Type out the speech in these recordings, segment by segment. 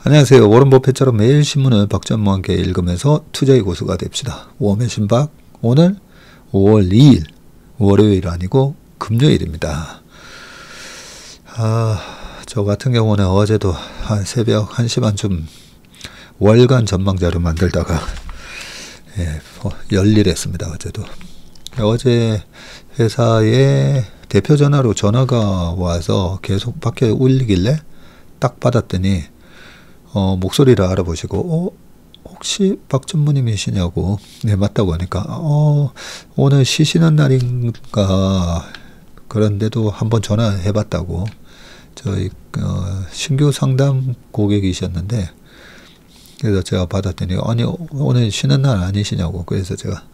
안녕하세요. 워런 버핏처럼 매일 신문을 박찬모와 함께 읽으면서 투자의 고수가 됩시다. 웜의 신박, 오늘 5월 2일 월요일 아니고 금요일입니다. 저 같은 경우는 어제도 한 새벽 1시 반쯤 월간 전망 자료 만들다가 열일했습니다. 어제도. 어제 회사에 대표 전화로 전화가 와서 계속 밖에 울리길래 딱 받았더니 목소리를 알아보시고 혹시 박전무님이시냐고. 네, 맞다고 하니까 오늘 쉬시는 날인가 그런데도 한번 전화해봤다고. 저희 신규 상담 고객이셨는데, 그래서 제가 받았더니 아니 오늘 쉬는 날 아니시냐고. 그래서 제가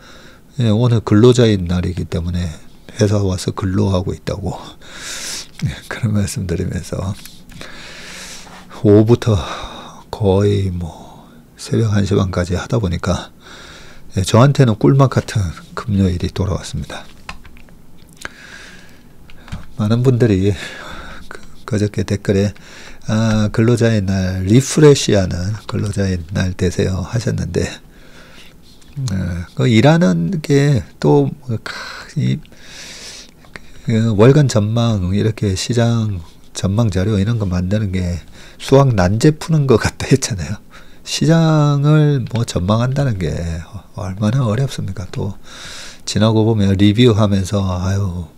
오늘 근로자인 날이기 때문에 회사 와서 근로하고 있다고 그런 말씀 드리면서 오후부터 거의 새벽 1시 반까지 하다 보니까 저한테는 꿀맛 같은 금요일이 돌아왔습니다. 많은 분들이 그저께 댓글에 근로자의 날 리프레시하는 근로자의 날 되세요 하셨는데, 일하는 게 또 월간 전망 이렇게 시장 전망 자료 이런 거 만드는 게 수학 난제 푸는 것 같다 했잖아요. 시장을 전망한다는 게 얼마나 어렵습니까? 또 지나고 보면 리뷰하면서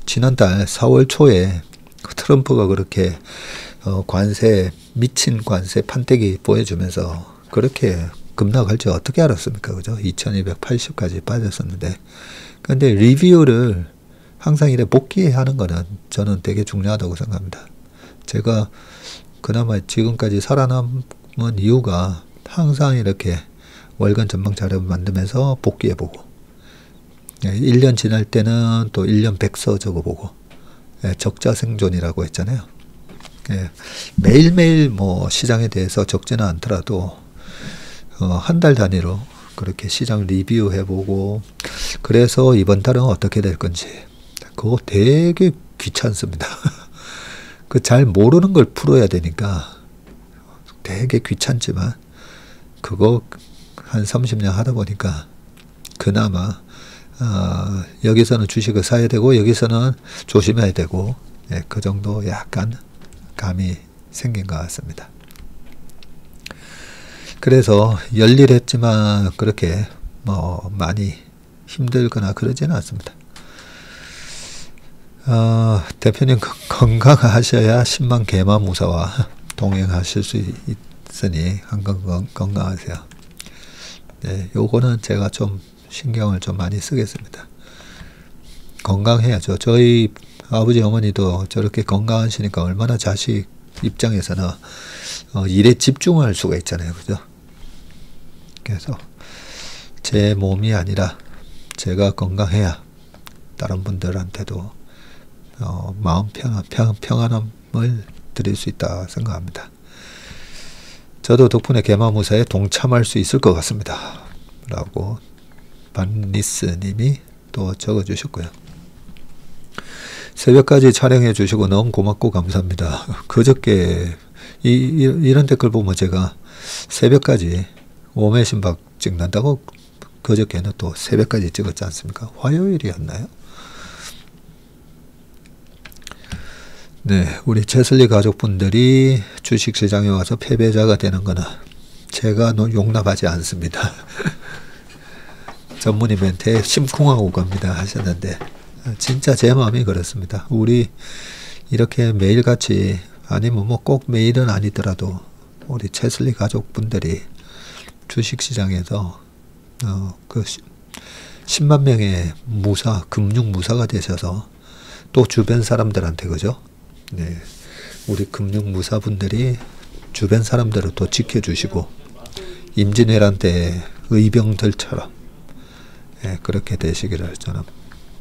지난달 4월 초에 트럼프가 그렇게 미친 관세 판때기 보여주면서 그렇게 급락할 줄 어떻게 알았습니까? 그죠? 2280까지 빠졌었는데. 근데 리뷰를 항상 이렇게 복귀하는 거는 저는 되게 중요하다고 생각합니다. 제가 그나마 지금까지 살아남은 이유가 항상 이렇게 월간 전망 자료 만들면서 복귀해보고, 1년 지날 때는 또 1년 백서 적어보고, 적자 생존이라고 했잖아요. 매일매일 시장에 대해서 적지는 않더라도 한 달 단위로 그렇게 시장 리뷰해보고, 그래서 이번 달은 어떻게 될 건지, 그거 되게 귀찮습니다. 잘 모르는 걸 풀어야 되니까 되게 귀찮지만, 그거 한 30년 하다 보니까 그나마 여기서는 주식을 사야 되고 여기서는 조심해야 되고, 그 정도 약간 감이 생긴 것 같습니다. 그래서 열일했지만 그렇게 많이 힘들거나 그러지는 않습니다. 대표님 건강하셔야 10만 개마무사와 동행하실 수 있으니 항상 건강하세요. 네, 요거는 제가 좀 신경을 좀 많이 쓰겠습니다. 건강해야죠. 저희 아버지 어머니도 저렇게 건강하시니까 얼마나 자식 입장에서는 일에 집중할 수가 있잖아요. 그죠? 그래서 제 몸이 아니라 제가 건강해야 다른 분들한테도 마음 평안함을 드릴 수 있다 생각합니다. 저도 덕분에 개마무사에 동참할 수 있을 것 같습니다. 라고 반리스 님이 또 적어주셨고요. 새벽까지 촬영해 주시고 너무 고맙고 감사합니다. 그저께 이런 댓글 보면 제가 새벽까지 웜의 신박 찍는다고 그저께는 또 새벽까지 찍었지 않습니까? 화요일이었나요? 네, 우리 채슬리 가족분들이 주식시장에 와서 패배자가 되는 거는 제가 용납하지 않습니다. 전무님한테 심쿵하고 갑니다 하셨는데, 진짜 제 마음이 그렇습니다. 우리 이렇게 매일같이, 아니면 꼭 매일은 아니더라도 우리 채슬리 가족분들이 주식시장에서 10만 명의 금융무사가 되셔서 또 주변 사람들한테, 그죠? 네, 우리 금융무사분들이 주변 사람들을 또 지켜주시고 임진왜란 때 의병들처럼 그렇게 되시기를 저는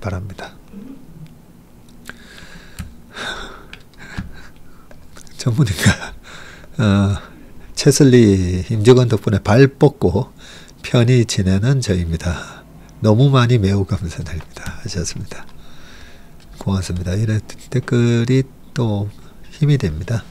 바랍니다. 전문가 채슬리 임직원 덕분에 발 뻗고 편히 지내는 저입니다. 너무 많이 매우 감사드립니다 하셨습니다. 고맙습니다. 이런 댓글이 또 힘이 됩니다.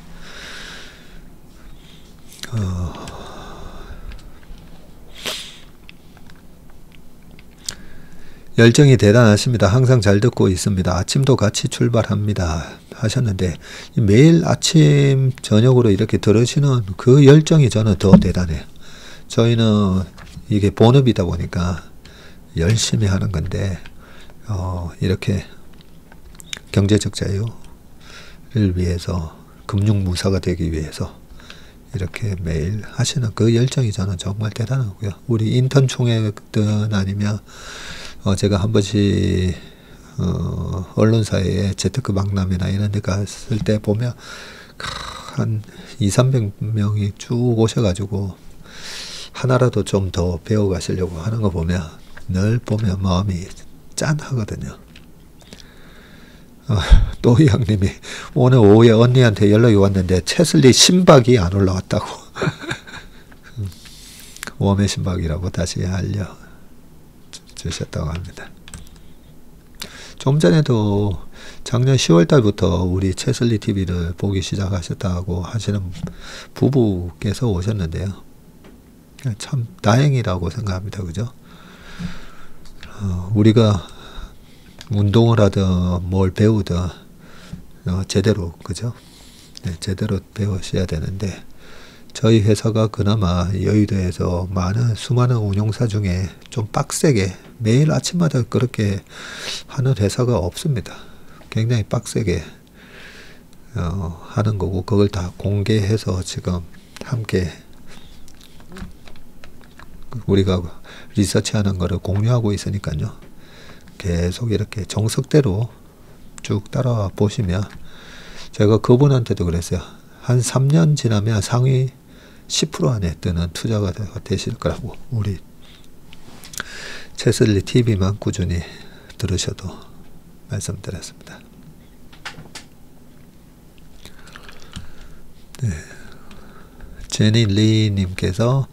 열정이 대단하십니다. 항상 잘 듣고 있습니다. 아침도 같이 출발합니다. 하셨는데 매일 아침 저녁으로 이렇게 들으시는 그 열정이 저는 더 대단해요. 저희는 이게 본업이다 보니까 열심히 하는 건데 이렇게 경제적 자유를 위해서 금융무사가 되기 위해서 이렇게 매일 하시는 그 열정이 저는 정말 대단하고요. 우리 인턴 총회든 아니면 제가 한 번씩 언론사에 재테크 박람회나 이런 데 갔을 때 보면 한 200~300명이 쭉 오셔가지고 하나라도 좀 더 배워 가시려고 하는 거 보면 늘 보면 마음이 짠하거든요. 또 형님이 오늘 오후에 언니한테 연락이 왔는데 채슬리 심박이 안 올라왔다고. 웜의 심박이라고 다시 알려주셨다고 합니다. 좀 전에도 작년 10월 달부터 우리 채슬리 TV를 보기 시작하셨다고 하시는 부부께서 오셨는데요. 참 다행이라고 생각합니다. 그죠? 우리가 운동을 하든 뭘 배우든 제대로, 그죠? 네, 제대로 배우셔야 되는데 저희 회사가 그나마 여의도에서 수많은 운용사 중에 좀 빡세게 매일 아침마다 그렇게 하는 회사가 없습니다. 굉장히 빡세게 하는 거고 그걸 다 공개해서 지금 함께 우리가 리서치하는 거를 공유하고 있으니까요. 계속 이렇게 정석대로 쭉 따라와 보시면 제가 그분한테도 그랬어요. 한 3년 지나면 상위 10% 안에 뜨는 투자가 되실 거라고 우리 채슬리 TV만 꾸준히 들으셔도 말씀드렸습니다. 네. 제니 리님께서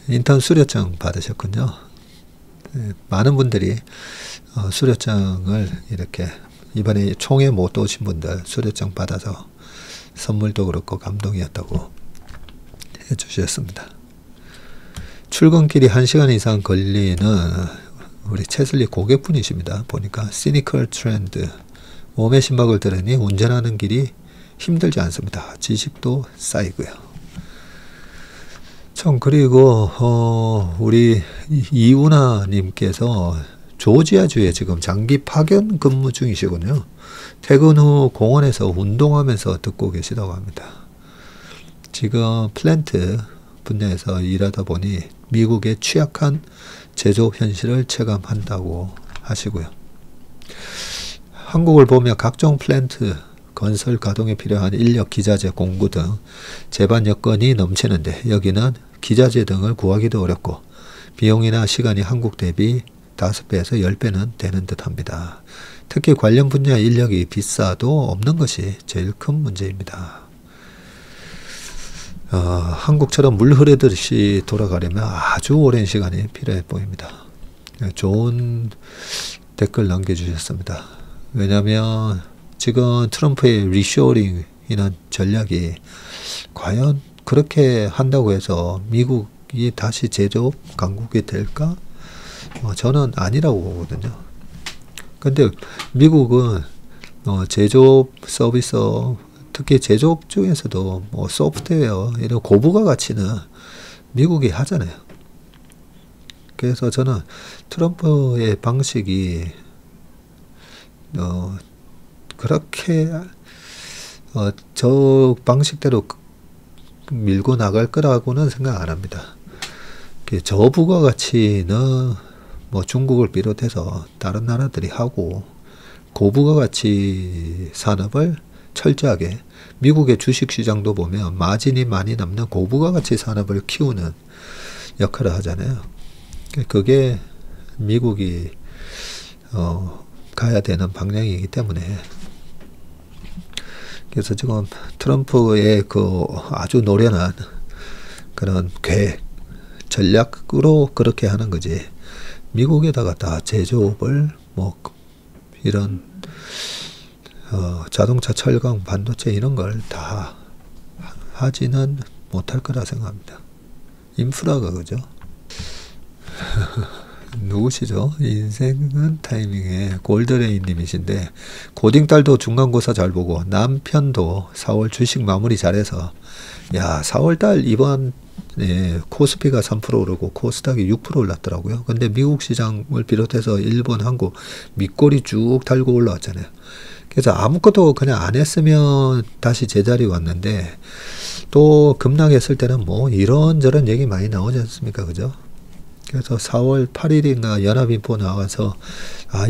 인턴 수료증 받으셨군요. 네, 많은 분들이 수료증을 이렇게 이번에 총회 못 오신 분들 수료증 받아서 선물도 그렇고 감동이었다고 해주셨습니다. 출근길이 1시간 이상 걸리는 우리 채슬리 고객분이십니다. 보니까 시니컬 트렌드 웜의 심박을 들으니 운전하는 길이 힘들지 않습니다. 지식도 쌓이고요. 참 그리고 우리 이운하님께서 조지아주에 지금 장기 파견 근무 중이시군요. 퇴근 후 공원에서 운동하면서 듣고 계시다고 합니다. 지금 플랜트 분야에서 일하다 보니 미국의 취약한 제조업 현실을 체감한다고 하시고요. 한국을 보면 각종 플랜트 건설 가동에 필요한 인력, 기자재, 공구 등 제반 여건이 넘치는데 여기는 기자재 등을 구하기도 어렵고 비용이나 시간이 한국 대비 5배에서 10배는 되는 듯 합니다. 특히 관련 분야 인력이 비싸도 없는 것이 제일 큰 문제입니다. 한국처럼 물 흐르듯이 돌아가려면 아주 오랜 시간이 필요해 보입니다. 좋은 댓글 남겨주셨습니다. 왜냐하면 지금 트럼프의 리쇼링이라는 전략이 과연 그렇게 한다고 해서 미국이 다시 제조업 강국이 될까? 저는 아니라고 보거든요. 근데 미국은 제조업 서비스, 특히 제조업 중에서도 뭐 소프트웨어 이런 고부가 가치는 미국이 하잖아요. 그래서 저는 트럼프의 방식이 그렇게 저 방식대로 밀고 나갈 거라고는 생각 안 합니다. 저부가 가치는 뭐 중국을 비롯해서 다른 나라들이 하고 고부가 가치 산업을 철저하게 미국의 주식시장도 보면 마진이 많이 남는 고부가 가치 산업을 키우는 역할을 하잖아요. 그게 미국이 가야 되는 방향이기 때문에 그래서 지금 트럼프의 그 아주 노련한 그런 계획, 전략으로 그렇게 하는 거지. 미국에다가 다 제조업을 뭐 이런 자동차, 철강, 반도체 이런 걸 다 하지는 못할 거라 생각합니다. 인프라가 그죠? 누구시죠? 인생은 타이밍에 골드레인님이신데 고딩딸도 중간고사 잘 보고 남편도 4월 주식 마무리 잘해서 야 4월달 이번 코스피가 3% 오르고 코스닥이 6% 올랐더라고요. 근데 미국 시장을 비롯해서 일본, 한국 밑골이 쭉 달고 올라왔잖아요. 그래서 아무것도 그냥 안 했으면 다시 제자리 왔는데 또 급락했을 때는 뭐 이런저런 얘기 많이 나오지 않습니까? 그죠? 그래서 4월 8일인가 연합인포 나와서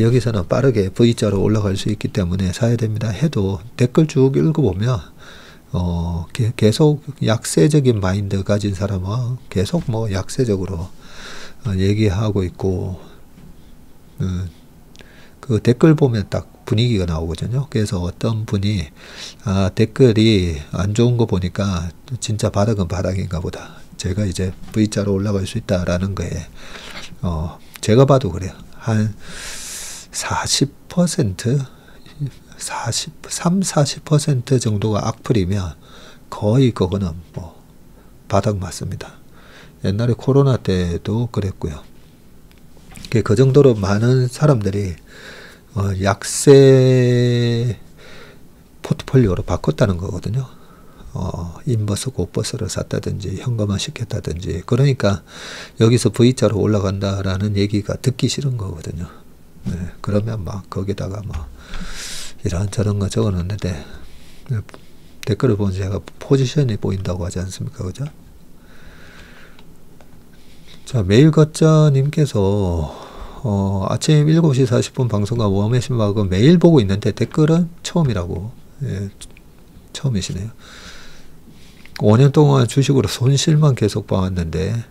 여기서는 빠르게 V자로 올라갈 수 있기 때문에 사야 됩니다 해도 댓글 쭉 읽어보면 계속 약세적인 마인드 가진 사람은 계속 뭐 약세적으로 얘기하고 있고 그 댓글 보면 딱 분위기가 나오거든요. 그래서 어떤 분이 댓글이 안 좋은 거 보니까 진짜 바닥은 바닥인가 보다. 제가 이제 V자로 올라갈 수 있다라는 거에 제가 봐도 그래요. 한 40%, 40% 정도가 악플이면 거의 그거는 뭐 바닥 맞습니다. 옛날에 코로나 때도 그랬고요. 그 정도로 많은 사람들이 약세 포트폴리오로 바꿨다는 거거든요. 인버스, 곧버스를 샀다든지 현금화 시켰다든지. 그러니까 여기서 V자로 올라간다라는 얘기가 듣기 싫은 거거든요. 네, 그러면 막 거기다가 막 이런저런 거 적어놨는데 댓글을 보면 제가 포지션이 보인다고 하지 않습니까? 그죠? 자, 메일거자님께서 아침 7시 40분 방송과 워메신박은 매일 보고 있는데 댓글은 처음이라고. 예, 처음이시네요. 5년 동안 주식으로 손실만 계속 봐왔는데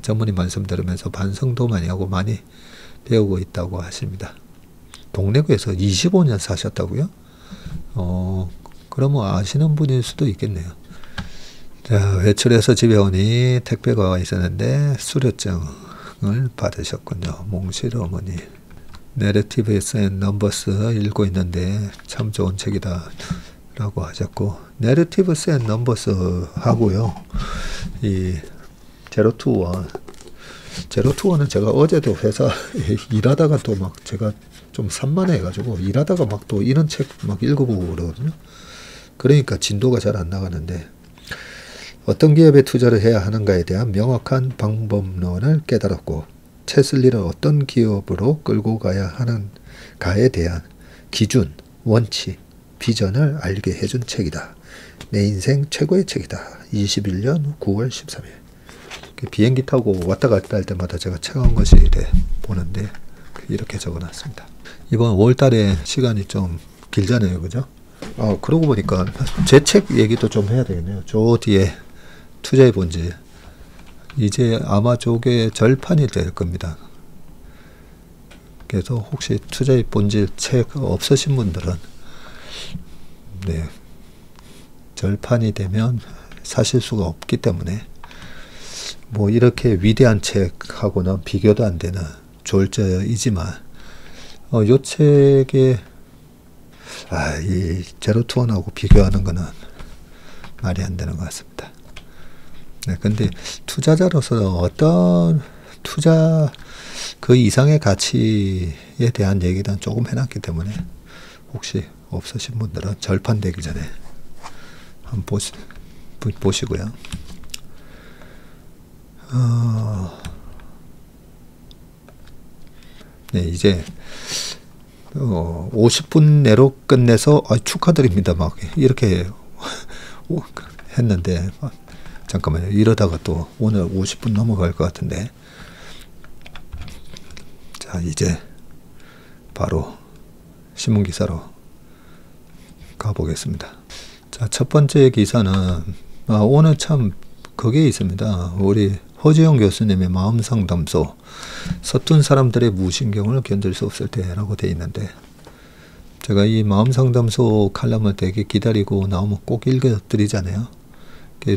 전문의 말씀 들으면서 반성도 많이 하고 많이 배우고 있다고 하십니다. 동래구에서 25년 사셨다고요? 그러면 아시는 분일 수도 있겠네요. 자, 외출해서 집에 오니 택배가 와 있었는데 수료증을 받으셨군요. 몽실 어머니. 내러티브스 앤 넘버스 읽고 있는데 참 좋은 책이다 라고 하셨고, 내러티브스 앤 넘버스 하고요, 이 제로투원, 제로투원은 제가 어제도 회사 일하다가 또 막 제가 좀 산만해 가지고 일하다가 막 또 이런 책 막 읽어보고 그러거든요. 그러니까 진도가 잘 안 나가는데, 어떤 기업에 투자를 해야 하는가에 대한 명확한 방법론을 깨달았고, 채슬리를 어떤 기업으로 끌고 가야 하는가에 대한 기준, 원칙, 비전을 알게 해준 책이다. 내 인생 최고의 책이다. 21년 9월 13일. 비행기 타고 왔다 갔다 할 때마다 제가 책 한 것이 보는데 이렇게 적어놨습니다. 이번 5월달에 시간이 좀 길잖아요. 그죠? 그러고 보니까 제 책 얘기도 좀 해야 되겠네요. 저 뒤에 투자의 본질. 이제 아마 저게 절판이 될 겁니다. 그래서 혹시 투자의 본질 책 없으신 분들은 절판이 되면 사실 수가 없기 때문에 뭐 이렇게 위대한 책하고는 비교도 안 되는 졸저이지만 요 책에 이 제로투원하고 비교하는 거는 말이 안 되는 것 같습니다. 근데 투자자로서 어떤 투자 그 이상의 가치에 대한 얘기는 조금 해놨기 때문에 혹시 없으신 분들은 절판되기 전에 한번 보시고요. 이제 50분 내로 끝내서 축하드립니다 막 이렇게 했는데 잠깐만요. 이러다가 또 오늘 50분 넘어갈 것 같은데, 자 이제 바로 신문기사로 가보겠습니다. 자, 첫 번째 기사는 오늘 참 그게 있습니다. 우리 허지영 교수님의 마음상담소, 서툰 사람들의 무신경을 견딜 수 없을 때라고 돼 있는데, 제가 이 마음상담소 칼럼을 되게 기다리고 나오면 꼭 읽어드리잖아요.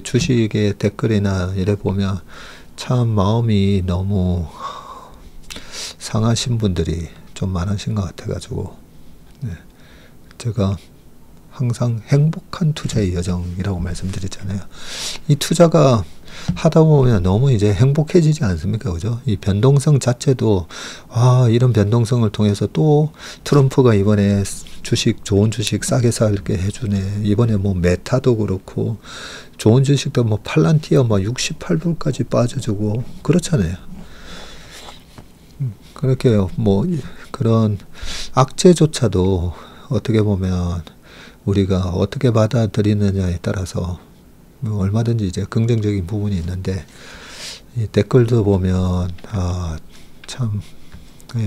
주식의 댓글이나 이래 보면 참 마음이 너무 상하신 분들이 좀 많으신 것 같아가지고 제가 항상 행복한 투자의 여정이라고 말씀드렸잖아요. 이 투자가 하다 보면 너무 이제 행복해지지 않습니까? 그죠? 이 변동성 자체도, 이런 변동성을 통해서 또 트럼프가 이번에 좋은 주식 싸게 살게 해주네. 이번에 뭐 메타도 그렇고, 좋은 주식도 뭐 팔란티어 68불까지 빠져주고, 그렇잖아요. 그렇게 뭐 그런 악재조차도 어떻게 보면 우리가 어떻게 받아들이느냐에 따라서 얼마든지 이제 긍정적인 부분이 있는데, 이 댓글도 보면 참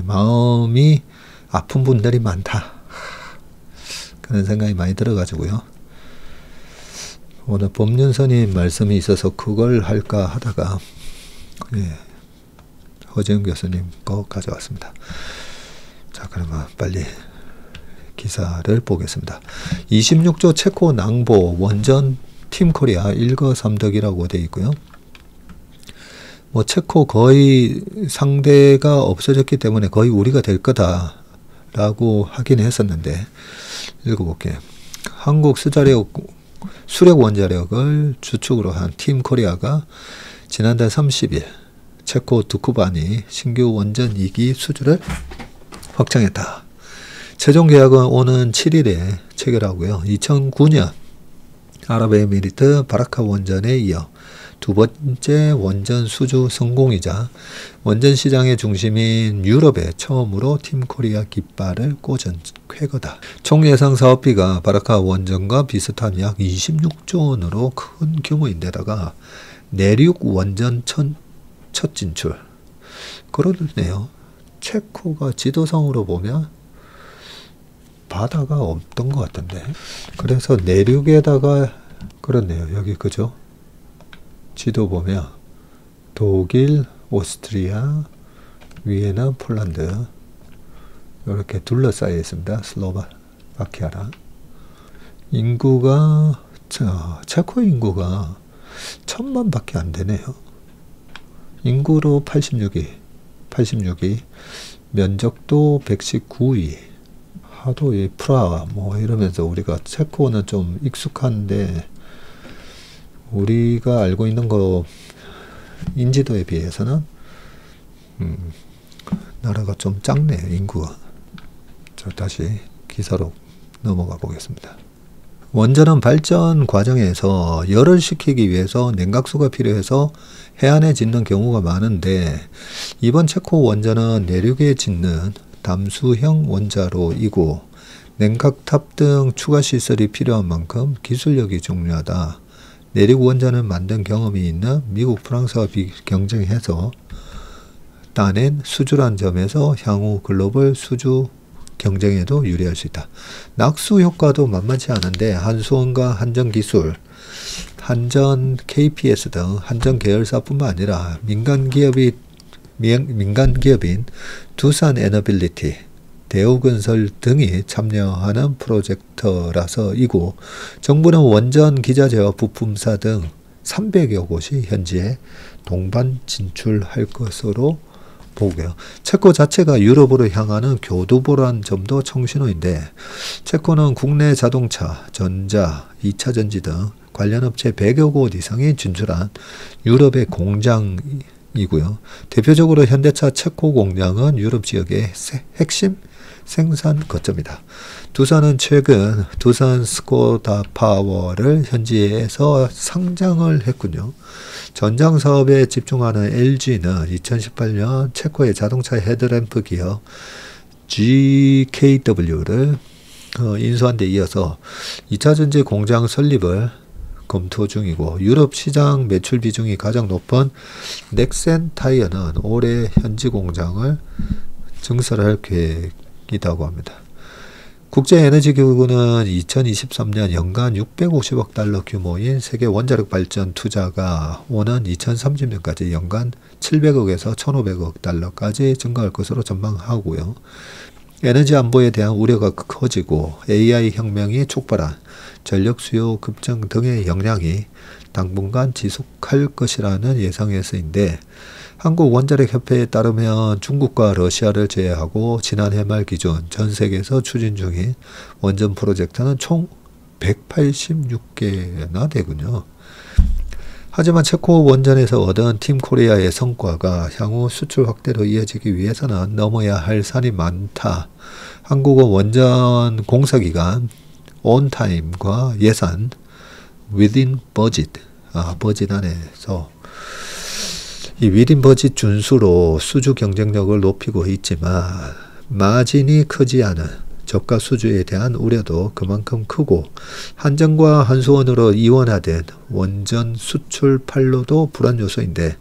마음이 아픈 분들이 많다, 그런 생각이 많이 들어가지고요. 오늘 법륜스님 말씀이 있어서 그걸 할까 하다가 허재영 교수님 거 가져왔습니다. 자, 그러면 빨리 기사를 보겠습니다. 26조 체코 낭보 원전 팀코리아 일거삼덕이라고 되어 있고요. 뭐 체코 거의 상대가 없어졌기 때문에 거의 우리가 될 거다라고 하긴 했었는데, 읽어볼게요. 한국 수력 원자력을 주축으로 한 팀코리아가 지난달 30일 체코 두쿠반이 신규 원전 2기 수주를 확정했다. 최종 계약은 오는 7일에 체결하고요. 2009년 아랍에미리트 바라카 원전에 이어 두 번째 원전 수주 성공이자 원전 시장의 중심인 유럽에 처음으로 팀코리아 깃발을 꽂은 쾌거다. 총 예상 사업비가 바라카 원전과 비슷한 약 26조 원으로 큰 규모인데다가 내륙 원전 첫 진출. 그러네요. 체코가 지도상으로 보면 바다가 없던 것 같은데, 그래서 내륙에다가, 그렇네요. 여기 그죠? 지도 보면 독일, 오스트리아, 위에는 폴란드 이렇게 둘러싸여 있습니다. 슬로바키아랑. 인구가 체코 인구가 1000만 밖에 안 되네요. 인구로 86위, 면적도 119위. 하도 이 프라하 뭐 이러면서 우리가 체코는 좀 익숙한데, 우리가 알고 있는 거 인지도에 비해서는 나라가 좀 작네요, 인구가. 자, 다시 기사로 넘어가 보겠습니다. 원전은 발전 과정에서 열을 식히기 위해서 냉각수가 필요해서 해안에 짓는 경우가 많은데, 이번 체코 원전은 내륙에 짓는 담수형 원자로이고 냉각탑 등 추가 시설이 필요한 만큼 기술력이 중요하다. 내륙 원전을 만든 경험이 있는 미국, 프랑스와 경쟁해서 따낸 수주란 점에서 향후 글로벌 수주 경쟁에도 유리할 수 있다. 낙수 효과도 만만치 않은데, 한수원과 한전기술, 한전 KPS 등 한전 계열사뿐만 아니라 민간 기업인 두산 에너빌리티, 대우건설 등이 참여하는 프로젝트라서이고, 정부는 원전 기자재와 부품사 등 300여 곳이 현지에 동반 진출할 것으로 보고요. 체코 자체가 유럽으로 향하는 교두보라는 점도 청신호인데, 체코는 국내 자동차, 전자, 2차 전지 등 관련 업체 100여 곳 이상이 진출한 유럽의 공장이고요. 대표적으로 현대차 체코 공장은 유럽 지역의 핵심 생산 거점이다. 두산은 최근 두산 스코다 파워를 현지에서 상장을 했군요. 전장 사업에 집중하는 LG는 2018년 체코의 자동차 헤드램프 기업 GKW를 인수한 데 이어서 2차 전지 공장 설립을 검토 중이고, 유럽 시장 매출 비중이 가장 높은 넥센 타이어는 올해 현지 공장을 증설할 계획이라고 합니다. 국제에너지기구는 2023년 연간 650억 달러 규모인 세계 원자력 발전 투자가 오는 2030년까지 연간 700억에서 1,500억 달러까지 증가할 것으로 전망하고요. 에너지 안보에 대한 우려가 커지고 AI 혁명이 촉발한 전력 수요 급증 등의 영향이 당분간 지속할 것이라는 예상에서인데, 한국원자력협회에 따르면 중국과 러시아를 제외하고 지난해 말 기준 전 세계에서 추진 중인 원전 프로젝트는 총 186개나 되군요. 하지만 체코 원전에서 얻은 팀 코리아의 성과가 향후 수출 확대로 이어지기 위해서는 넘어야 할 산이 많다. 한국은 원전 공사기간, 온타임과 예산, within budget, 버짓 안에서 이 within budget 준수로 수주 경쟁력을 높이고 있지만 마진이 크지 않은 저가 수주에 대한 우려도 그만큼 크고 한전과 한수원으로 이원화된 원전 수출 판로도 불안 요소인데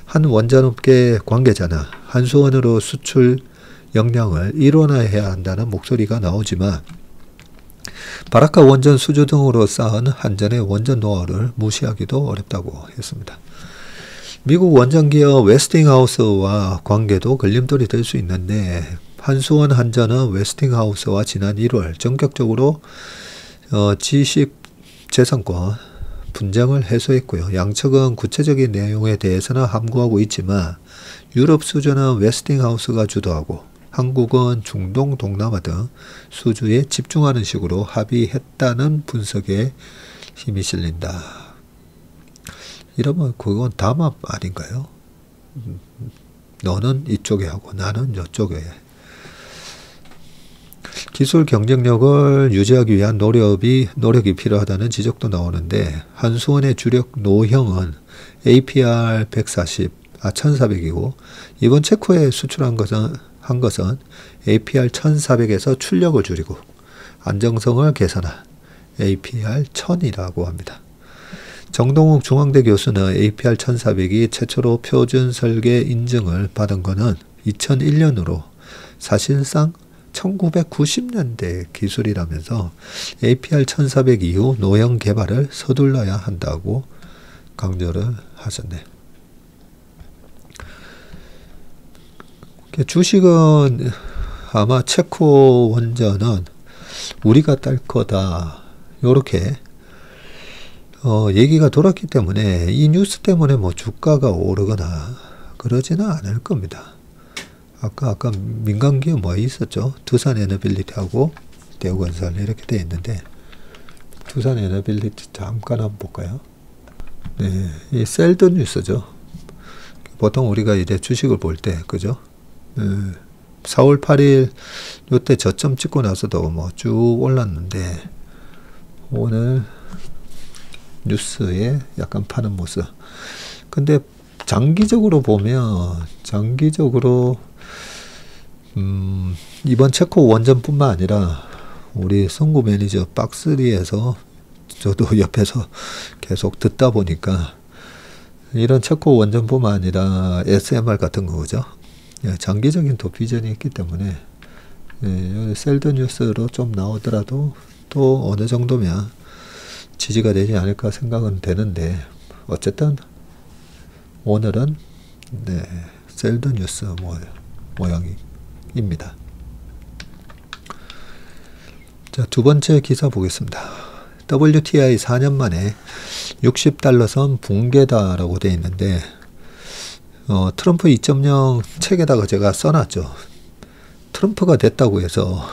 한 원전업계 관계자는 한수원으로 수출 역량을 일원화해야 한다는 목소리가 나오지만 바라카 원전 수주 등으로 쌓은 한전의 원전 노하우를 무시하기도 어렵다고 했습니다. 미국 원전기업 웨스팅하우스와 관계도 걸림돌이 될 수 있는데 한수원 한전은 웨스팅하우스와 지난 1월 전격적으로 지식 재산권 분쟁을 해소했고요. 양측은 구체적인 내용에 대해서는 함구하고 있지만 유럽 수주는 웨스팅하우스가 주도하고 한국은 중동, 동남아 등 수주에 집중하는 식으로 합의했다는 분석에 힘이 실린다. 이러면 그건 담합 아닌가요? 너는 이쪽에 하고 나는 이쪽에. 기술 경쟁력을 유지하기 위한 노력이 필요하다는 지적도 나오는데 한수원의 주력 노형은 APR 1400이고 이번 체코에 수출한 것은 APR 1400에서 출력을 줄이고 안정성을 개선한 APR 1000이라고 합니다. 정동욱 중앙대 교수는 APR 1400이 최초로 표준 설계 인증을 받은 것은 2001년으로 사실상 1990년대 기술이라면서 APR 1400 이후 노형 개발을 서둘러야 한다고 강조를 하셨네. 주식은 아마 체코 원전은 우리가 딸 거다. 요렇게 얘기가 돌았기 때문에 이 뉴스 때문에 뭐 주가가 오르거나 그러지는 않을 겁니다. 아까 민간기업 뭐 있었죠? 두산에너빌리티하고 대우건설 이렇게 돼 있는데 두산에너빌리티 잠깐 한번 볼까요? 네, 이 셀드 뉴스죠. 보통 우리가 이제 주식을 볼 때 그죠? 4월 8일 요때 저점 찍고 나서도 뭐 쭉 올랐는데 오늘 뉴스에 약간 파는 모습. 근데 장기적으로 보면 이번 체코 원전뿐만 아니라 우리 송구 매니저 박스리에서 저도 옆에서 계속 듣다 보니까 이런 체코 원전뿐만 아니라 SMR 같은 거죠. 장기적인 또 비전이 있기 때문에 셀드 뉴스로 좀 나오더라도 또 어느 정도면 지지가 되지 않을까 생각은 되는데 어쨌든 오늘은 셀드 뉴스 모양입니다. 자, 두 번째 기사 보겠습니다. WTI 4년 만에 60달러 선 붕괴다라고 되어 있는데 트럼프 2.0 책에다가 제가 써놨죠. 트럼프가 됐다고 해서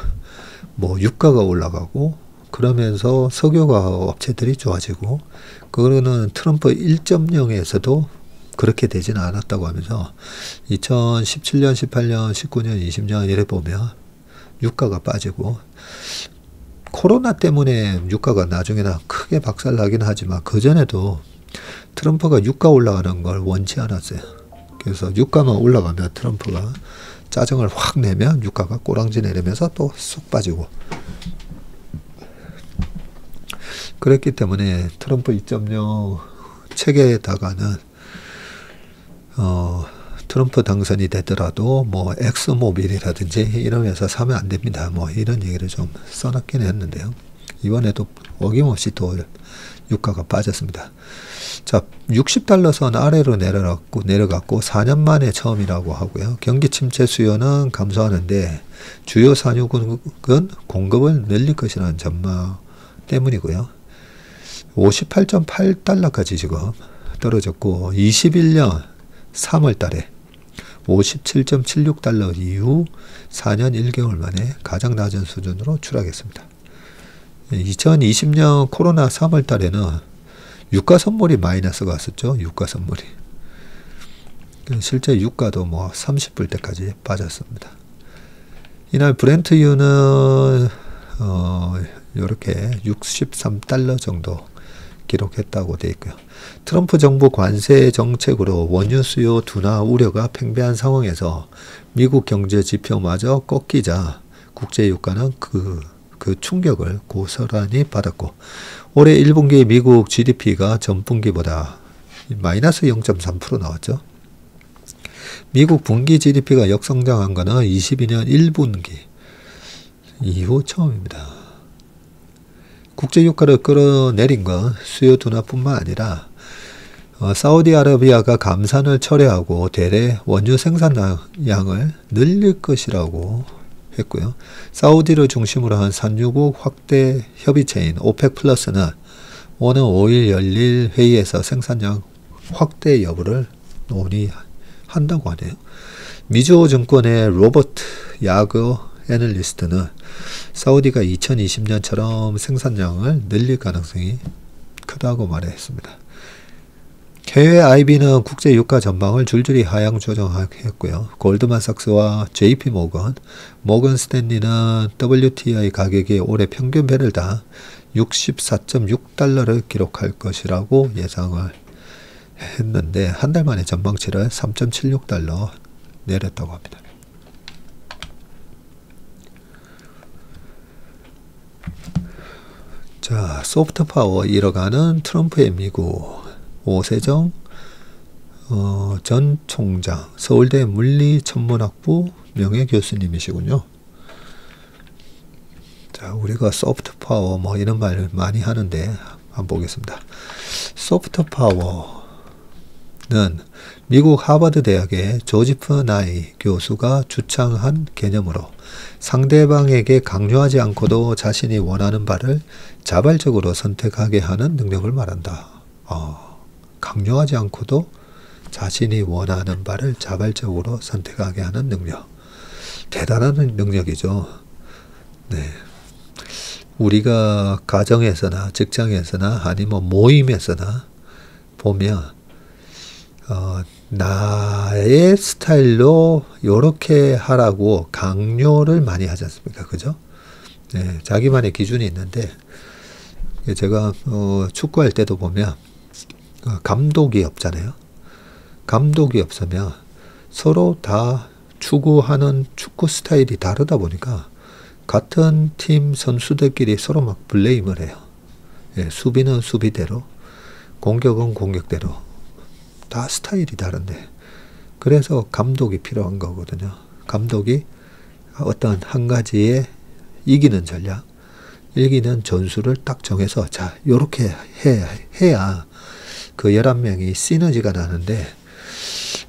뭐 유가가 올라가고 그러면서 석유화 업체들이 좋아지고 그거는 트럼프 1.0에서도 그렇게 되지는 않았다고 하면서 2017년, 18년, 19년, 20년 이래 보면 유가가 빠지고 코로나 때문에 유가가 나중에는 크게 박살나긴 하지만 그전에도 트럼프가 유가 올라가는 걸 원치 않았어요. 그래서 유가만 올라가면 트럼프가 짜증을 확 내면 유가가 꼬랑지 내리면서 또 쑥 빠지고 그랬기 때문에 트럼프 2.0 체계에다가는 트럼프 당선이 되더라도 뭐 엑스모빌이라든지 이러면서 사면 안 됩니다. 뭐 이런 얘기를 좀 써놨긴 했는데요. 이번에도 어김없이 또 유가가 빠졌습니다. 자, 60달러 선 아래로 내려갔고 4년 만에 처음이라고 하고요. 경기 침체 수요는 감소하는데 주요 산유국은 공급을 늘릴 것이라는 전망 때문이고요. 58.8달러까지 지금 떨어졌고 21년 3월 달에 57.76달러 이후 4년 1개월 만에 가장 낮은 수준으로 추락했습니다. 2020년 코로나 3월 달에는 유가 선물이 마이너스가 왔었죠. 유가 선물이. 실제 유가도 뭐 30불대까지 빠졌습니다. 이날 브렌트유는 이렇게 63달러 정도 기록했다고 되어 있고요. 트럼프 정부 관세 정책으로 원유 수요 둔화 우려가 팽배한 상황에서 미국 경제 지표마저 꺾이자 국제 유가는 그 충격을 고스란히 받았고, 올해 1분기 미국 GDP가 전분기보다 마이너스 0.3% 나왔죠. 미국 분기 GDP가 역성장한 것은 22년 1분기 이후 처음입니다. 국제유가를 끌어내린 건 수요 둔화뿐만 아니라 사우디아라비아가 감산을 철회하고 대래 원유 생산량을 늘릴 것이라고 했고요. 사우디를 중심으로 한 산유국 확대 협의체인 오펙 플러스는 오는 5일 열릴 회의에서 생산량 확대 여부를 논의한다고 하네요. 미주호 증권의 로버트 야거 애널리스트는 사우디가 2020년처럼 생산량을 늘릴 가능성이 크다고 말했습니다. 해외 IB는 국제 유가 전망을 줄줄이 하향 조정했고요. 골드만삭스와 JP 모건 스탠리는 WTI 가격이 올해 평균 배럴당 64.6달러를 기록할 것이라고 예상을 했는데 한 달 만에 전망치를 3.76달러 내렸다고 합니다. 자, 소프트 파워 잃어가는 트럼프의 미국. 오세정 전 총장, 서울대 물리천문학부 명예교수님이시군요. 자, 우리가 소프트 파워 뭐 이런 말 많이 하는데 한번 보겠습니다. 소프트 파워는 미국 하버드 대학의 조지프 나이 교수가 주창한 개념으로 상대방에게 강요하지 않고도 자신이 원하는 바를 자발적으로 선택하게 하는 능력을 말한다. 강요하지 않고도 자신이 원하는 바를 자발적으로 선택하게 하는 능력. 대단한 능력이죠. 네. 우리가 가정에서나 직장에서나 아니면 모임에서나 보면 나의 스타일로 요렇게 하라고 강요를 많이 하지 않습니까? 그죠? 네, 자기만의 기준이 있는데 제가 축구할 때도 보면 감독이 없잖아요. 감독이 없으면 서로 다 추구하는 축구 스타일이 다르다 보니까 같은 팀 선수들끼리 서로 막 블레임을 해요. 예, 수비는 수비대로, 공격은 공격대로 다 스타일이 다른데 그래서 감독이 필요한 거거든요. 감독이 어떤 한 가지에 이기는 전략, 이기는 전술을 딱 정해서 자, 요렇게 해야 그 11명이 시너지가 나는데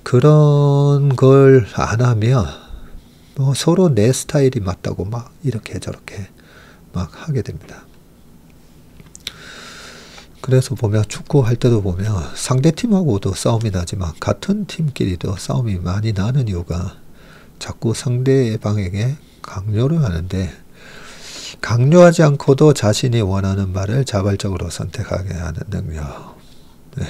그런 걸 안 하면 뭐 서로 내 스타일이 맞다고 막 이렇게 저렇게 막 하게 됩니다. 그래서 보면 축구할 때도 보면 상대팀하고도 싸움이 나지만 같은 팀끼리도 싸움이 많이 나는 이유가 자꾸 상대방에게 강요를 하는데 강요하지 않고도 자신이 원하는 바를 자발적으로 선택하게 하는 능력. 네.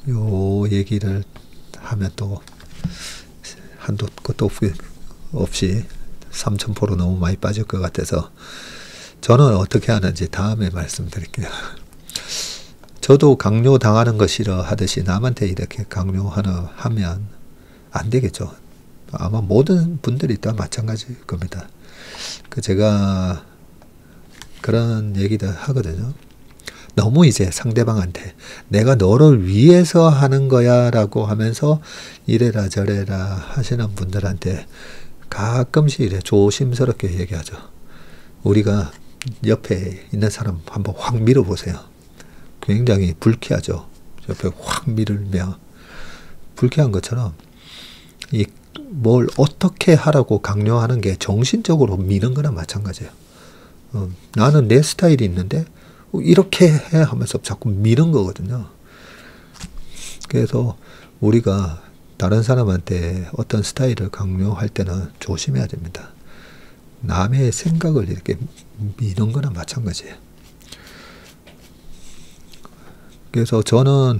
요 얘기를 하면 또 한도 끝도 없이 3000포로 너무 많이 빠질 것 같아서 저는 어떻게 하는지 다음에 말씀드릴게요. 저도 강요 당하는 거 싫어하듯이 남한테 이렇게 강요하면 안 되겠죠. 아마 모든 분들이 다 마찬가지일 겁니다. 제가 그런 얘기도 하거든요. 너무 이제 상대방한테 내가 너를 위해서 하는 거야 라고 하면서 이래라 저래라 하시는 분들한테 가끔씩 이래 조심스럽게 얘기하죠. 우리가 옆에 있는 사람 한번 확 밀어보세요. 굉장히 불쾌하죠. 옆에 확 밀면 불쾌한 것처럼 뭘 어떻게 하라고 강요하는 게 정신적으로 미는 거나 마찬가지예요. 나는 내 스타일이 있는데 이렇게 해 하면서 자꾸 미는 거거든요. 그래서 우리가 다른 사람한테 어떤 스타일을 강요할 때는 조심해야 됩니다. 남의 생각을 이렇게 미는 거나 마찬가지예요. 그래서 저는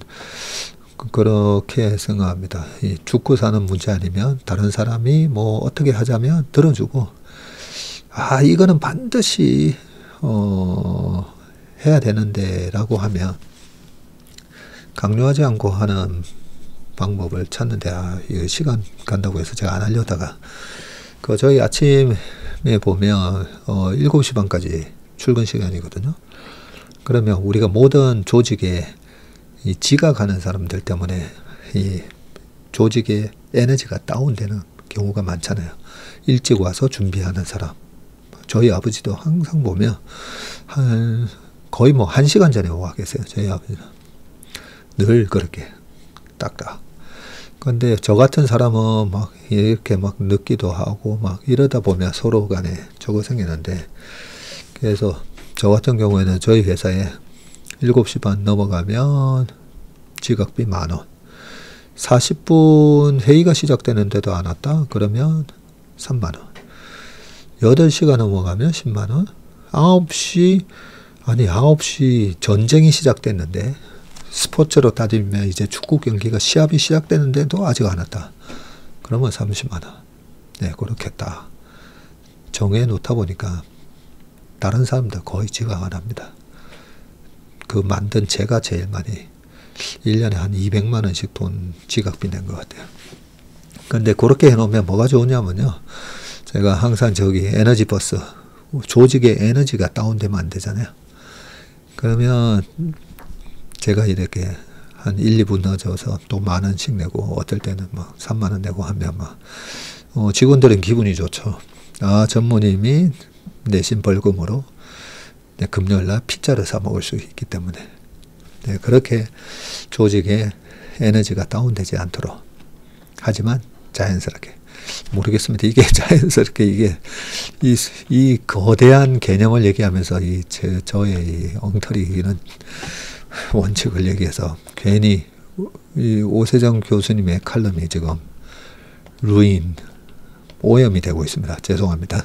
그렇게 생각합니다. 이 죽고 사는 문제 아니면 다른 사람이 뭐 어떻게 하자면 들어주고, 아 이거는 반드시 해야 되는데 라고 하면 강요하지 않고 하는 방법을 찾는데, 이거 시간 간다고 해서 제가 안 하려다가, 저희 아침에 보면 7시 반까지 출근 시간이거든요. 그러면 우리가 모든 조직에 이 지각하는 사람들 때문에 이 조직의 에너지가 다운되는 경우가 많잖아요. 일찍 와서 준비하는 사람. 저희 아버지도 항상 보면 거의 뭐 1시간 전에 와 계세요. 저희 아버지는 늘 그렇게 딱딱. 근데 저 같은 사람은 막 이렇게 막 늦기도 하고 막 이러다 보면 서로 간에 저거 생기는데, 그래서 저 같은 경우에는 저희 회사에 7시 반 넘어가면 지각비 10,000원. 40분 회의가 시작되는데도 안 왔다? 그러면 30,000원. 8시가 넘어가면 100,000원. 9시 전쟁이 시작됐는데, 스포츠로 따지면 이제 축구 경기가 시합이 시작되는데도 아직 안 왔다. 그러면 300,000원. 네, 그렇게 딱 정해 놓다 보니까 다른 사람들 거의 지각 안 합니다. 그 만든 제가 제일 많이 1년에 한 200만 원씩 돈 지각비 낸 것 같아요. 근데 그렇게 해놓으면 뭐가 좋으냐면요, 제가 항상 저기 에너지 버스, 조직의 에너지가 다운되면 안 되잖아요. 그러면 제가 이렇게 한 1, 2분 늦어서 또 10,000원씩 내고, 어떨 때는 막 30,000원 내고 하면 막 직원들은 기분이 좋죠. 전무님이 내신 벌금으로 금요일날 피자를 사 먹을 수 있기 때문에. 네, 그렇게 조직의 에너지가 다운되지 않도록. 하지만 자연스럽게. 모르겠습니다. 이게 자연스럽게 이 거대한 개념을 얘기하면서 저의 이 엉터리 이런 원칙을 얘기해서 괜히 이 오세정 교수님의 칼럼이 지금 오염이 되고 있습니다. 죄송합니다.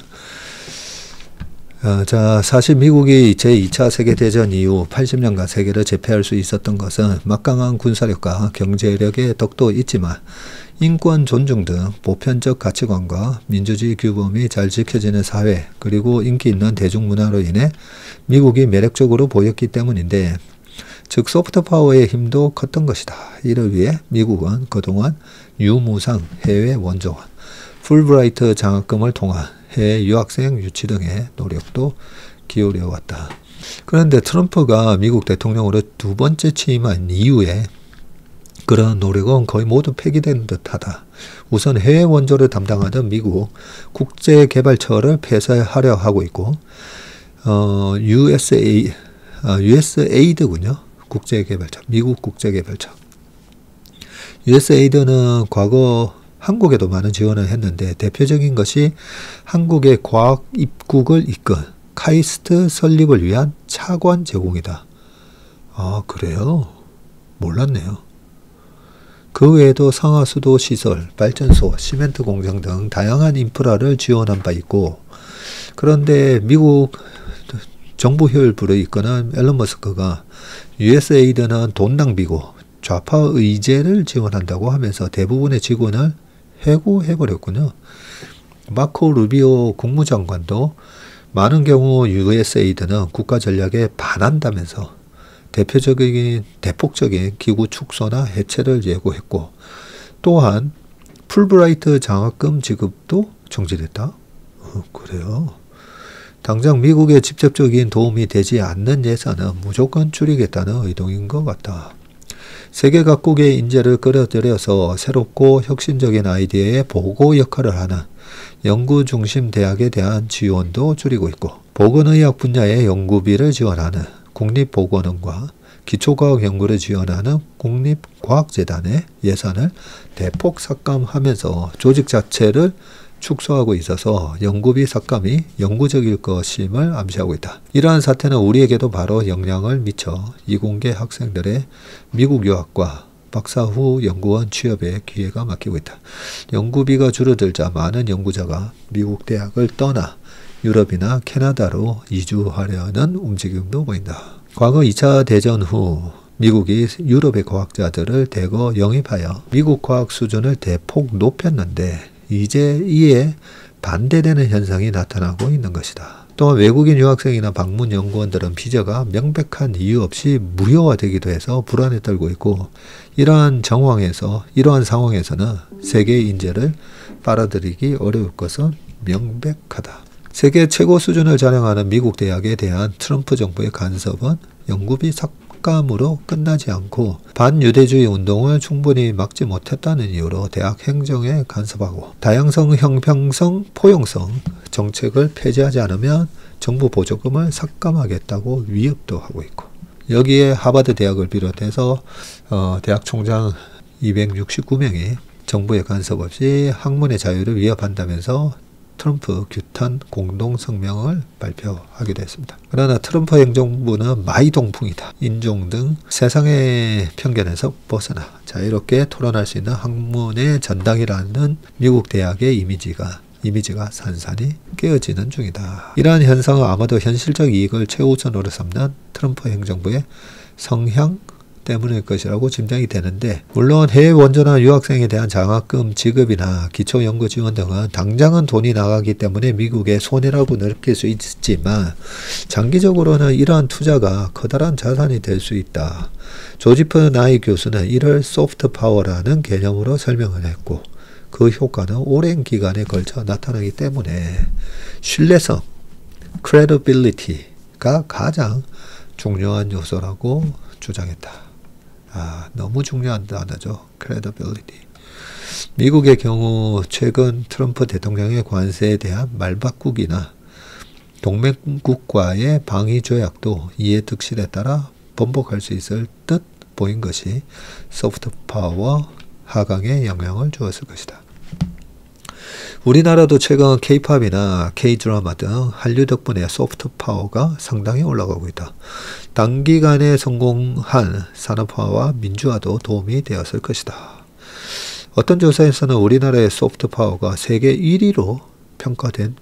자, 사실 미국이 제2차 세계대전 이후 80년간 세계를 제패할 수 있었던 것은 막강한 군사력과 경제력의 덕도 있지만 인권 존중 등 보편적 가치관과 민주주의 규범이 잘 지켜지는 사회, 그리고 인기 있는 대중문화로 인해 미국이 매력적으로 보였기 때문인데, 즉 소프트 파워의 힘도 컸던 것이다. 이를 위해 미국은 그동안 유무상 해외 원조원, 풀브라이트 장학금을 통한 해외 유학생 유치 등의 노력도 기울여왔다. 그런데 트럼프가 미국 대통령으로 2번째 취임한 이후에 그런 노력은 거의 모두 폐기된 듯하다. 우선 해외 원조를 담당하던 미국 국제개발처를 폐쇄하려 하고 있고, USAID군요. 국제개발처, 미국 국제개발처. USAID는 과거 한국에도 많은 지원을 했는데, 대표적인 것이 한국의 과학 입국을 이끈 카이스트 설립을 위한 차관 제공이다. 그래요? 몰랐네요. 그 외에도 상하수도 시설, 발전소, 시멘트 공장 등 다양한 인프라를 지원한 바 있고, 그런데 미국 정부 효율부를 이끄는 앨런 머스크가 USAID는 돈 낭비고 좌파 의제를 지원한다고 하면서 대부분의 직원을 해고해버렸군요. 마코 루비오 국무장관도 많은 경우 USAID는 국가 전략에 반한다면서 대폭적인 기구 축소나 해체를 예고했고, 또한 풀브라이트 장학금 지급도 정지됐다. 그래요? 당장 미국에 직접적인 도움이 되지 않는 예산은 무조건 줄이겠다는 의도인 것 같다. 세계 각국의 인재를 끌어들여서 새롭고 혁신적인 아이디어의 보고 역할을 하는 연구 중심 대학에 대한 지원도 줄이고 있고, 보건의학 분야의 연구비를 지원하는 국립보건원과 기초과학 연구를 지원하는 국립과학재단의 예산을 대폭 삭감하면서 조직 자체를 축소하고 있어서 연구비 삭감이 영구적일 것임을 암시하고 있다. 이러한 사태는 우리에게도 바로 영향을 미쳐 이공계 학생들의 미국 유학과 박사 후 연구원 취업에 기회가 막히고 있다. 연구비가 줄어들자 많은 연구자가 미국 대학을 떠나 유럽이나 캐나다로 이주하려는 움직임도 보인다. 과거 2차 대전 후 미국이 유럽의 과학자들을 대거 영입하여 미국 과학 수준을 대폭 높였는데 이제 이에 반대되는 현상이 나타나고 있는 것이다. 또한 외국인 유학생이나 방문 연구원들은 비자가 명백한 이유 없이 무효화되기도 해서 불안에 떨고 있고 이러한 상황에서는 세계 인재를 빨아들이기 어려울 것은 명백하다. 세계 최고 수준을 자랑하는 미국 대학에 대한 트럼프 정부의 간섭은 연구비 삭감으로 끝나지 않고 반유대주의 운동을 충분히 막지 못했다는 이유로 대학 행정에 간섭하고 다양성, 형평성, 포용성 정책을 폐지하지 않으면 정부 보조금을 삭감하겠다고 위협도 하고 있고 여기에 하버드 대학을 비롯해서 대학 총장 269명이 정부의 간섭 없이 학문의 자유를 위협한다면서 트럼프 규탄 공동성명을 발표하기도 했습니다. 그러나 트럼프 행정부는 마이동풍이다. 인종 등 세상의 편견에서 벗어나 자유롭게 토론할 수 있는 학문의 전당이라는 미국 대학의 이미지가 산산이 깨어지는 중이다. 이러한 현상은 아마도 현실적 이익을 최우선으로 삼는 트럼프 행정부의 성향 때문일 것이라고 짐작이 되는데 물론 해외 원조나 유학생에 대한 장학금 지급이나 기초연구 지원 등은 당장은 돈이 나가기 때문에 미국의 손해라고 느낄 수 있지만 장기적으로는 이러한 투자가 커다란 자산이 될 수 있다. 조지프 나이 교수는 이를 소프트 파워라는 개념으로 설명을 했고 그 효과는 오랜 기간에 걸쳐 나타나기 때문에 신뢰성, credibility가 가장 중요한 요소라고 주장했다. 너무 중요한 단어죠. credibility. 미국의 경우 최근 트럼프 대통령의 관세에 대한 말바꾸기나 동맹국과의 방위 조약도 이해 득실에 따라 번복할 수 있을 듯 보인 것이 소프트 파워 하강에 영향을 주었을 것이다. 우리나라도 최근 K-팝이나 K-드라마 등 한류 덕분에 소프트 파워가 상당히 올라가고 있다. 단기간에 성공한 산업화와 민주화도 도움이 되었을 것이다. 어떤 조사에서는 우리나라의 소프트 파워가 세계 1위로 평가된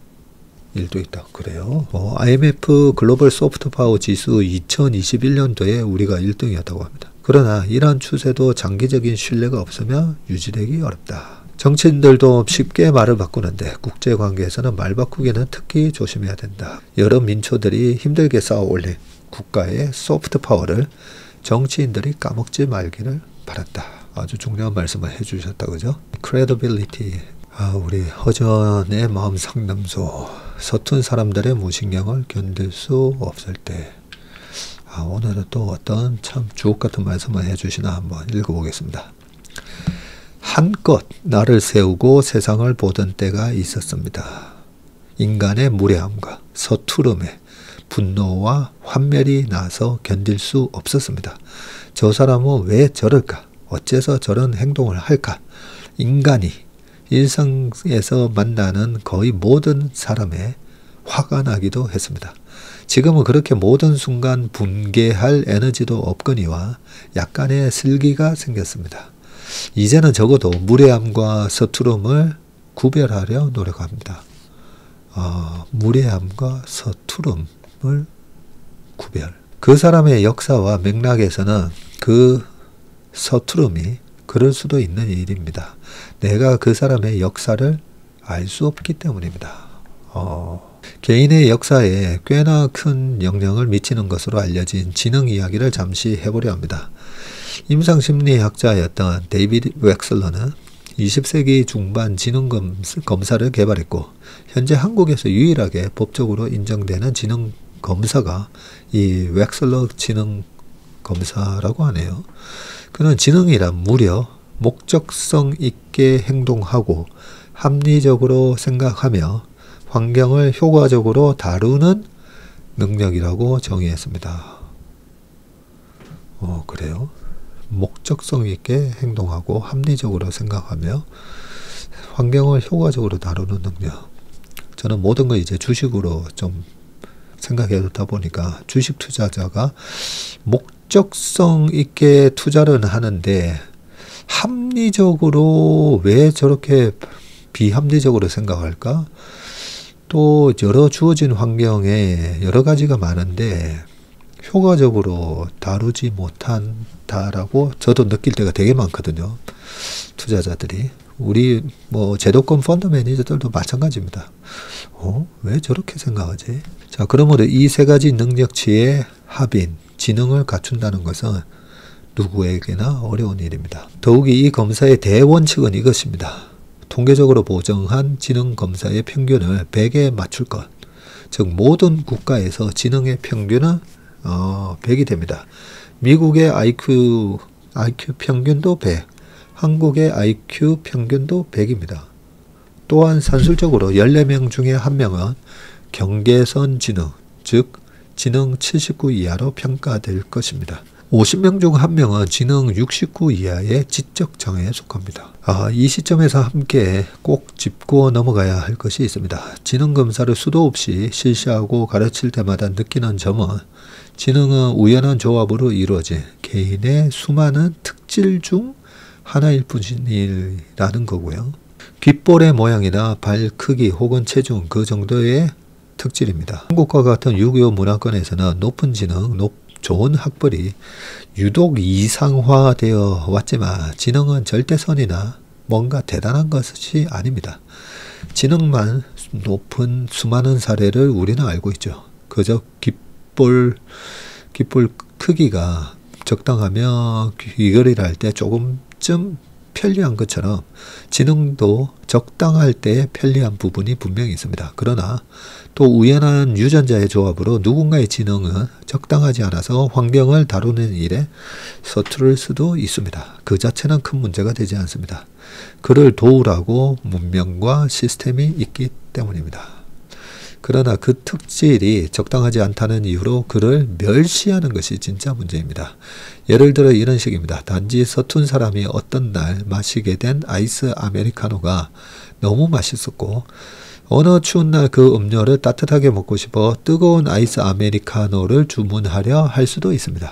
일도 있다. 그래요. IMF 글로벌 소프트 파워 지수 2021년도에 우리가 1등이었다고 합니다. 그러나 이러한 추세도 장기적인 신뢰가 없으면 유지되기 어렵다. 정치인들도 쉽게 말을 바꾸는데 국제관계에서는 말 바꾸기는 특히 조심해야 된다. 여러 민초들이 힘들게 쌓아 올린 국가의 소프트 파워를 정치인들이 까먹지 말기를 바란다. 아주 중요한 말씀을 해주셨다. 그죠? credibility. 우리 허전의 마음 상담소. 서툰 사람들의 무신경을 견딜 수 없을 때. 오늘은 또 어떤 참 주옥 같은 말씀을 해주시나 한번 읽어보겠습니다. 한껏 나를 세우고 세상을 보던 때가 있었습니다. 인간의 무례함과 서투름에 분노와 환멸이 나서 견딜 수 없었습니다. 저 사람은 왜 저럴까? 어째서 저런 행동을 할까? 인간이 일상에서 만나는 거의 모든 사람에 화가 나기도 했습니다. 지금은 그렇게 모든 순간 분개할 에너지도 없거니와 약간의 슬기가 생겼습니다. 이제는 적어도 무례함과 서투름을 구별하려 노력합니다. 무례함과 서투름을 구별. 그 사람의 역사와 맥락에서는 그 서투름이 그럴 수도 있는 일입니다. 내가 그 사람의 역사를 알 수 없기 때문입니다. 개인의 역사에 꽤나 큰 영향을 미치는 것으로 알려진 지능 이야기를 잠시 해보려 합니다. 임상심리학자였던 데이비드 웩슬러는 20세기 중반 지능 검사를 개발했고 현재 한국에서 유일하게 법적으로 인정되는 지능 검사가 이 웩슬러 지능 검사라고 하네요. 그는 지능이란 무려 목적성 있게 행동하고 합리적으로 생각하며 환경을 효과적으로 다루는 능력이라고 정의했습니다. 그래요? 목적성 있게 행동하고 합리적으로 생각하며 환경을 효과적으로 다루는 능력. 저는 모든 걸 이제 주식으로 좀 생각해 두다 보니까 주식 투자자가 목적성 있게 투자를 하는데 합리적으로 왜 저렇게 비합리적으로 생각할까? 또 여러 주어진 환경에 여러 가지가 많은데 효과적으로 다루지 못한다라고 저도 느낄 때가 되게 많거든요. 투자자들이. 우리 뭐 제도권 펀드 매니저들도 마찬가지입니다. 왜 저렇게 생각하지? 자, 그러므로 이 세 가지 능력치의 합인, 지능을 갖춘다는 것은 누구에게나 어려운 일입니다. 더욱이 이 검사의 대원칙은 이것입니다. 통계적으로 보정한 지능 검사의 평균을 100에 맞출 것. 즉 모든 국가에서 지능의 평균은 100이 됩니다. 미국의 IQ 평균도 100, 한국의 IQ 평균도 100입니다. 또한 산술적으로 14명 중에 1명은 경계선 지능, 즉 지능 79 이하로 평가될 것입니다. 50명 중 1명은 지능 69 이하의 지적장애에 속합니다. 이 시점에서 함께 꼭 짚고 넘어가야 할 것이 있습니다. 지능검사를 수도 없이 실시하고 가르칠 때마다 느끼는 점은 지능은 우연한 조합으로 이루어진 개인의 수많은 특질 중 하나일 뿐이라는 거고요. 귓볼의 모양이나 발 크기 혹은 체중 그 정도의 특질입니다. 한국과 같은 유교 문화권에서는 높은 지능, 좋은 학벌이 유독 이상화되어 왔지만 지능은 절대선이나 뭔가 대단한 것이 아닙니다. 지능만 높은 수많은 사례를 우리는 알고 있죠. 그저 귓볼 크기가 적당하며 귀걸이를 할 때 조금쯤 편리한 것처럼 지능도 적당할 때 편리한 부분이 분명히 있습니다. 그러나 또 우연한 유전자의 조합으로 누군가의 지능은 적당하지 않아서 환경을 다루는 일에 서투를 수도 있습니다. 그 자체는 큰 문제가 되지 않습니다. 그를 도우라고 문명과 시스템이 있기 때문입니다. 그러나 그 특질이 적당하지 않다는 이유로 그를 멸시하는 것이 진짜 문제입니다. 예를 들어 이런 식입니다. 단지 서툰 사람이 어떤 날 마시게 된 아이스 아메리카노가 너무 맛있었고 어느 추운 날 그 음료를 따뜻하게 먹고 싶어 뜨거운 아이스 아메리카노를 주문하려 할 수도 있습니다.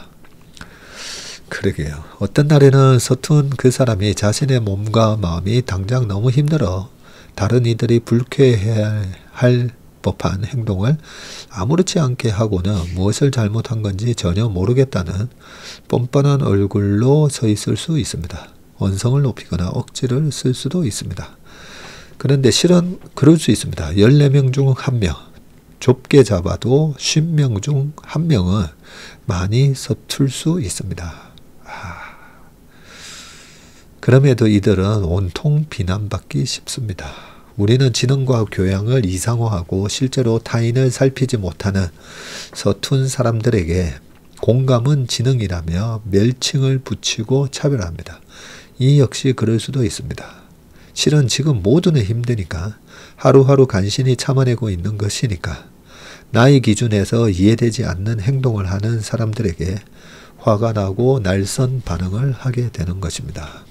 그러게요. 어떤 날에는 서툰 그 사람이 자신의 몸과 마음이 당장 너무 힘들어 다른 이들이 불쾌해야 할 법한 행동을 아무렇지 않게 하고는 무엇을 잘못한 건지 전혀 모르겠다는 뻔뻔한 얼굴로 서 있을 수 있습니다. 언성을 높이거나 억지를 쓸 수도 있습니다. 그런데 실은 그럴 수 있습니다. 14명 중 1명, 좁게 잡아도 50명 중 1명은 많이 서툴 수 있습니다. 그럼에도 이들은 온통 비난받기 쉽습니다. 우리는 지능과 교양을 이상화하고 실제로 타인을 살피지 못하는 서툰 사람들에게 공감은 지능이라며 멸칭을 붙이고 차별합니다. 이 역시 그럴 수도 있습니다. 실은 지금 모두는 힘드니까 하루하루 간신히 참아내고 있는 것이니까 나의 기준에서 이해되지 않는 행동을 하는 사람들에게 화가 나고 날선 반응을 하게 되는 것입니다.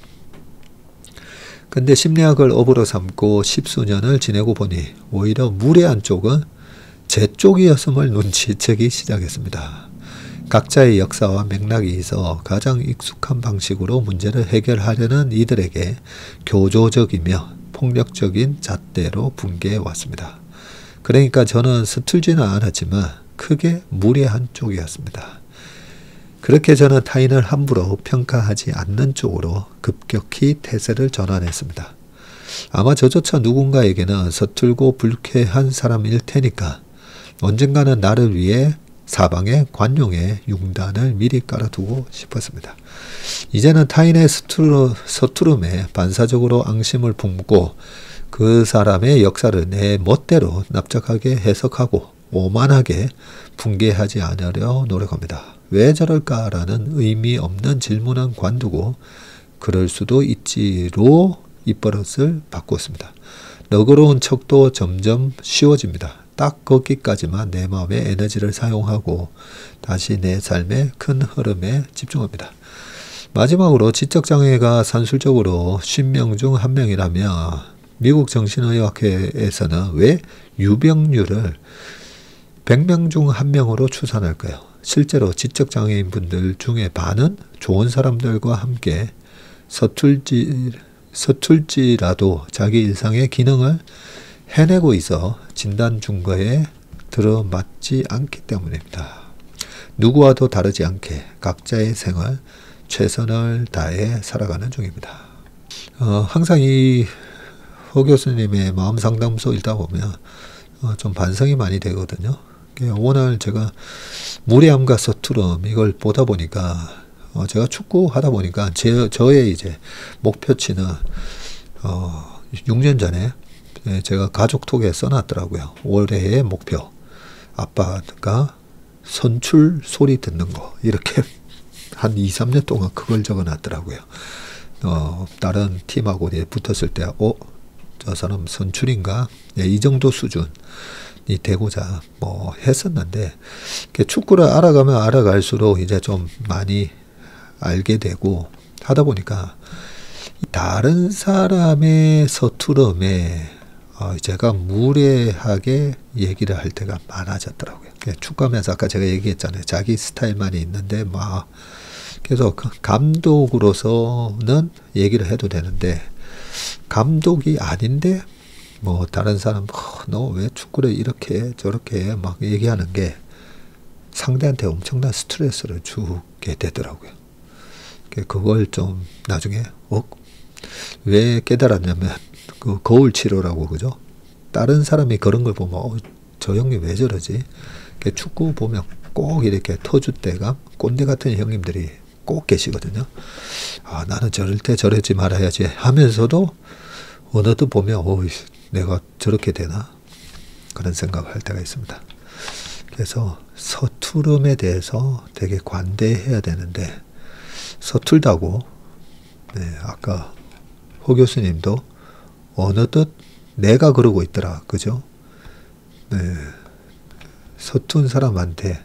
근데 심리학을 업으로 삼고 10수년을 지내고 보니 오히려 무례한 쪽은 제 쪽이었음을 눈치채기 시작했습니다. 각자의 역사와 맥락이 있어 가장 익숙한 방식으로 문제를 해결하려는 이들에게 교조적이며 폭력적인 잣대로 분개해 왔습니다. 그러니까 저는 서툴지는 않았지만 크게 무례한 쪽이었습니다. 그렇게 저는 타인을 함부로 평가하지 않는 쪽으로 급격히 태세를 전환했습니다. 아마 저조차 누군가에게는 서툴고 불쾌한 사람일 테니까 언젠가는 나를 위해 사방에 관용의 융단을 미리 깔아두고 싶었습니다. 이제는 타인의 서투름에 반사적으로 앙심을 품고 그 사람의 역사를 내 멋대로 납작하게 해석하고 오만하게 붕괴하지 않으려 노력합니다. 왜 저럴까라는 의미 없는 질문은 관두고 그럴 수도 있지로 입버릇을 바꾸었습니다. 너그러운 척도 점점 쉬워집니다. 딱 거기까지만 내 마음의 에너지를 사용하고 다시 내 삶의 큰 흐름에 집중합니다. 마지막으로 지적장애가 산술적으로 10명 중 1명이라면 미국 정신의학회에서는 왜 유병률을 100명 중 1명으로 추산할까요? 실제로 지적장애인 분들 중에 반은 좋은 사람들과 함께 서툴지라도 자기 일상의 기능을 해내고 있어 진단 준거에 들어맞지 않기 때문입니다. 누구와도 다르지 않게 각자의 생활 최선을 다해 살아가는 중입니다. 항상 이 허 교수님의 마음상담소 읽다 보면 좀 반성이 많이 되거든요. 오늘 제가 무례함과 서투름 이걸 보다 보니까 제가 축구 하다 보니까 저의 이제 목표치는 6년 전에 제가 가족톡에 써놨더라고요. 올해의 목표 아빠가 선출 소리 듣는 거 이렇게 한 2, 3년 동안 그걸 적어놨더라고요. 다른 팀하고 붙었을 때 저 사람 선출인가? 이 정도 수준이 되고자 뭐 했었는데 축구를 알아가면 알아갈수록 이제 좀 많이 알게 되고 하다 보니까 다른 사람의 서투름에 제가 무례하게 얘기를 할 때가 많아졌더라고요. 축구하면서 아까 제가 얘기했잖아요. 자기 스타일만이 있는데 막 그래서 감독으로서는 얘기를 해도 되는데 감독이 아닌데 뭐 다른 사람 너 왜 축구를 이렇게 저렇게 막 얘기하는 게 상대한테 엄청난 스트레스를 주게 되더라고요. 그걸 좀 나중에 왜 깨달았냐면 그 거울 치료라고 그죠? 다른 사람이 그런 걸 보면 저 형님 왜 저러지? 축구 보면 꼭 이렇게 터줏대감 꼰대 같은 형님들이 꼭 계시거든요. 나는 저럴 때 저러지 말아야지 하면서도 어느덧 보면 내가 저렇게 되나? 그런 생각을 할 때가 있습니다. 그래서 서투름에 대해서 되게 관대해야 되는데 서툴다고 아까 호 교수님도 어느덧 내가 그러고 있더라. 그죠? 서툰 사람한테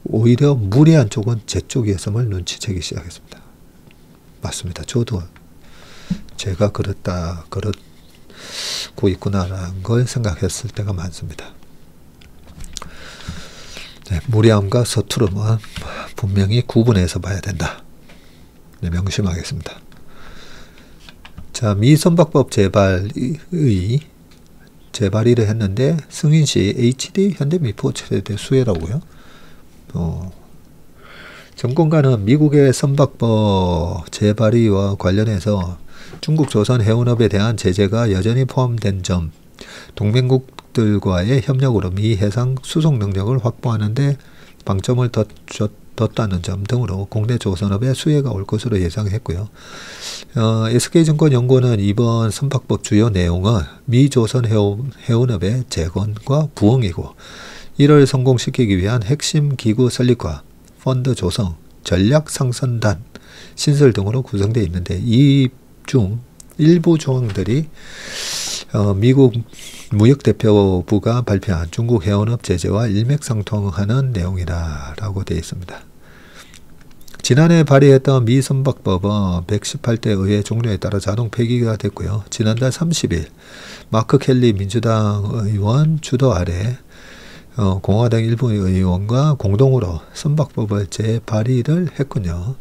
오히려 무례한 쪽은 제 쪽이었음을 눈치채기 시작했습니다. 맞습니다. 저도 제가 그렇고 있구나라는 걸 생각했을 때가 많습니다. 무례함과 서투름은 분명히 구분해서 봐야 된다. 명심하겠습니다. 자, 미선박법 재발의를 했는데 승인시 HD 현대미포 최대 수혜라고요. 정권가는 미국의 선박법 재발의와 관련해서 중국 조선 해운업에 대한 제재가 여전히 포함된 점, 동맹국들과의 협력으로 미 해상 수송 능력을 확보하는 데 방점을 뒀다는 점 등으로 국내 조선업에 수혜가 올 것으로 예상했고요. SK증권연구원은 이번 선박법 주요 내용은 미 조선 해운업의 재건과 부흥이고 이를 성공시키기 위한 핵심 기구 설립과 펀드 조성, 전략 상선단 신설 등으로 구성되어 있는데 이 중 일부 조항들이 미국 무역대표부가 발표한 중국 해운업 제재와 일맥상통하는 내용이라고 되어 있습니다. 지난해 발의했던 미 선박법은 118대 의회 종료에 따라 자동 폐기가 됐고요. 지난달 30일 마크 켈리 민주당 의원 주도 아래 공화당 일부 의원과 공동으로 선박법을 재발의를 했군요.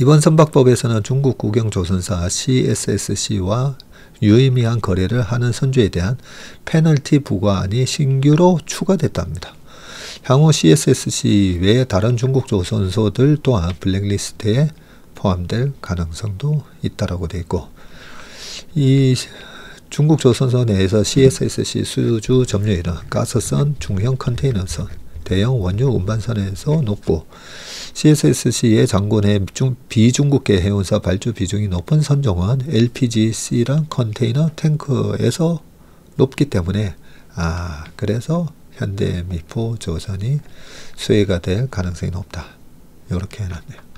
이번 선박법에서는 중국 국영조선사 CSSC와 유의미한 거래를 하는 선주에 대한 페널티 부과안이 신규로 추가됐답니다. 향후 CSSC 외에 다른 중국 조선소들 또한 블랙리스트에 포함될 가능성도 있다라고 되어 있고, 이 중국 조선소 내에서 CSSC 수주 점유율은 가스선, 중형 컨테이너선, 대형 원유 운반선에서 높고 CSSC의 장군의 비중국계 해운사 발주 비중이 높은 선종은 LPGC랑 컨테이너 탱크에서 높기 때문에 그래서 현대미포 조선이 수혜가 될 가능성이 높다. 이렇게 해놨네요.